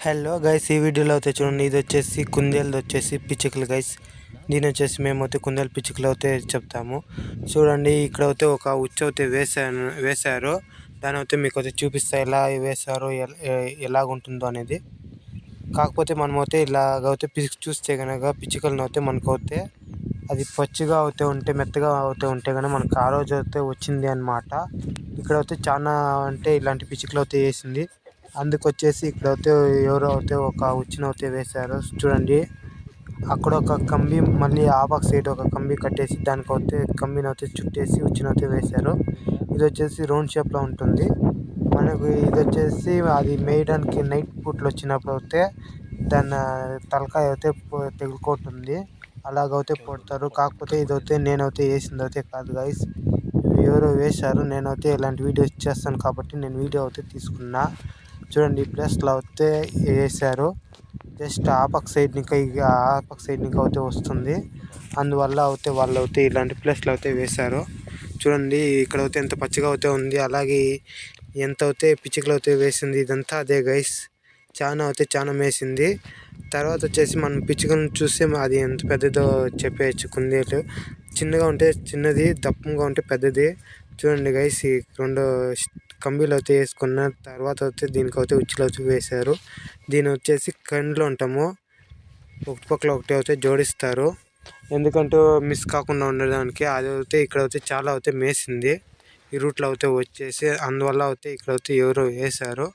Hello guys, ఈ వీడియోలో అయితే చూడండి. ఇది వచ్చేసి కుందేలు వచ్చేసి పిచ్చుకలు గైస్. దీని వచ్చేసి మేమైతే కుందేలు పిచ్చుకలు అయితే చెప్తాము. చూడండి, ఇక్కడ అయితే ఒక ఉచ్చు అయితే వేశారు. దాని అయితే మీకు అయితే చూపిస్తా ఎలా వేశారో ఎలాగుంటుందో అనేది. కాకపోతే మనమైతే ఇలాగైతే చూస్తే కనుక పిచ్చుకలను అయితే మనకైతే అది పచ్చిగా అయితే ఉంటే మెత్తగా అయితే ఉంటే కనుక మనకు ఆ రోజు అయితే వచ్చింది అనమాట. ఇక్కడైతే చాలా అంటే ఇలాంటి పిచ్చుకలు అయితే వేసింది. అందుకొచ్చేసి ఇక్కడైతే ఎవరో అయితే ఒక ఉచ్చునైతే వేశారు. చూడండి, అక్కడ ఒక కంబి, మళ్ళీ ఆ పక్క సైడ్ ఒక కంబి కట్టేసి దానికైతే కంబినైతే చుట్టేసి ఉచ్చునైతే వేశారు. ఇది వచ్చేసి రౌండ్ షేప్లో ఉంటుంది. మనకు ఇది వచ్చేసి అది మేయడానికి నైట్ పూట్లు వచ్చినప్పుడు అయితే దాన్ని తలకాయ అయితే తెగులుకుంటుంది. అలాగైతే కొడతారు. కాకపోతే ఇదైతే నేనైతే వేసింది అయితే కాదు గైస్, ఎవరో వేశారు. నేనైతే ఇలాంటి వీడియోస్ చేస్తాను కాబట్టి నేను వీడియో అయితే తీసుకున్నా. చూడండి, ఈ ప్లేస్లో అయితే వేశారు. జస్ట్ ఆ పక్క సైడ్ నుంచి అయితే వస్తుంది. అందువల్ల అయితే వాళ్ళు అయితే ఇలాంటి ప్లేస్లో అయితే వేశారు. చూడండి, ఇక్కడ అయితే ఎంత పచ్చిగా అయితే ఉంది. అలాగే ఎంత అయితే పిచ్చుకలు అయితే వేసింది. ఇదంతా అదే గైస్. చాలా మేసింది. తర్వాత వచ్చేసి మనం పిచ్చుకలను చూస్తే అది ఎంత పెద్దదో చెప్పేయచ్చు. కుందేలు చిన్నగా ఉంటే చిన్నది, దప్పంగా ఉంటే పెద్దది. చూడండి గైస్, ఈ రెండు కంబీలు అయితే వేసుకున్న తర్వాత అయితే దీనికైతే ఉచ్చులు అయితే వేశారు. దీని వచ్చేసి కండ్లు అంటాము. ఒకటి పక్కల ఒకటి అయితే జోడిస్తారు, ఎందుకంటే మిస్ కాకుండా ఉండడానికి. అది అయితే ఇక్కడైతే చాలా అయితే మేసింది ఈ రూట్లో అయితే వచ్చేసి. అందువల్ల అయితే ఇక్కడైతే ఎవరో వేశారు.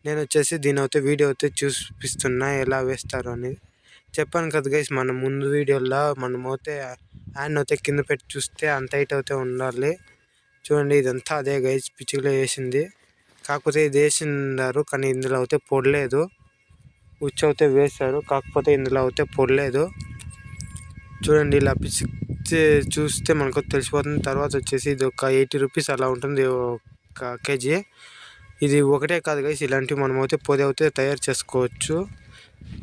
నేను వచ్చేసి దీని అయితే వీడియో అయితే చూపిస్తున్నా ఎలా వేస్తారు అని. చెప్పాను కదా గైస్, మన ముందు వీడియోలో మనమైతే హ్యాండ్ అయితే కింద పెట్టి చూస్తే అంత హైట్ అయితే ఉండాలి. చూడండి, ఇదంతా అదే గైస్, పిచ్చుకలో వేసింది. కాకపోతే ఇది వేసినారు కానీ ఇందులో అయితే పొడలేదు. ఉచ్చు అయితే వేశారు, కాకపోతే ఇందులో అయితే పొడలేదు. చూడండి, ఇలా పిచ్చి చూస్తే మనకు తెలిసిపోతుంది. తర్వాత వచ్చేసి ఇది ఒక 80 రూపీస్ అలా ఉంటుంది ఒక కేజీ. ఇది ఒకటే కాదు గైస్, ఇలాంటివి మనం అయితే పొడి అయితే తయారు చేసుకోవచ్చు.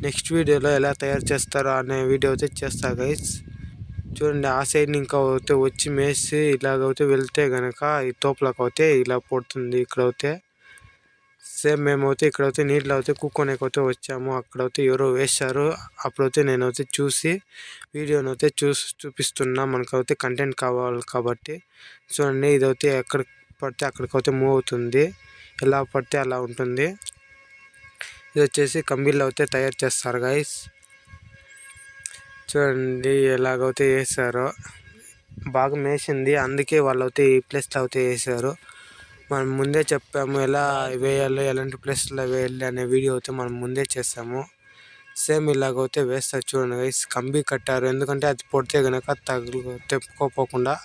నెక్స్ట్ వీడియోలో ఎలా తయారు చేస్తారో అనే వీడియో అయితే చేస్తా గైస్. చూడండి, ఆ సైడ్ ఇంకా అయితే వచ్చి మేసి ఇలాగైతే వెళ్తే కనుక ఈ తోపులకు అయితే ఇలా పడుతుంది. ఇక్కడైతే సేమ్ మేమైతే ఇక్కడైతే నీటిలో అయితే కూక్కొనేకైతే వచ్చాము. అక్కడైతే ఎవరో వేశారు. అప్పుడైతే నేనైతే చూసి వీడియోని అయితే చూపిస్తున్నా. మనకైతే కంటెంట్ కావాలి కాబట్టి. చూడండి, ఇదైతే ఎక్కడ పడితే అక్కడికైతే మూవ్ అవుతుంది. ఎలా పడితే అలా ఉంటుంది. ఇది వచ్చేసి కంబీల్లో అయితే తయారు చేస్తారు గైస్. చూడండి, ఎలాగైతే వేసారో బాగా మేసింది. అందుకే వాళ్ళు అయితే ఈ ప్లేస్లో అయితే వేసారు. మనం ముందే చెప్పాము ఎలా వేయాలో, ఎలాంటి ప్లేస్లో వేయాలి అనే వీడియో అయితే మనం ముందే చేసాము. సేమ్ ఇలాగైతే వేస్తారు. చూడండి గైస్, కంబీ కట్టారు, ఎందుకంటే అది పొడితే కనుక తెప్పుకోపోకుండా.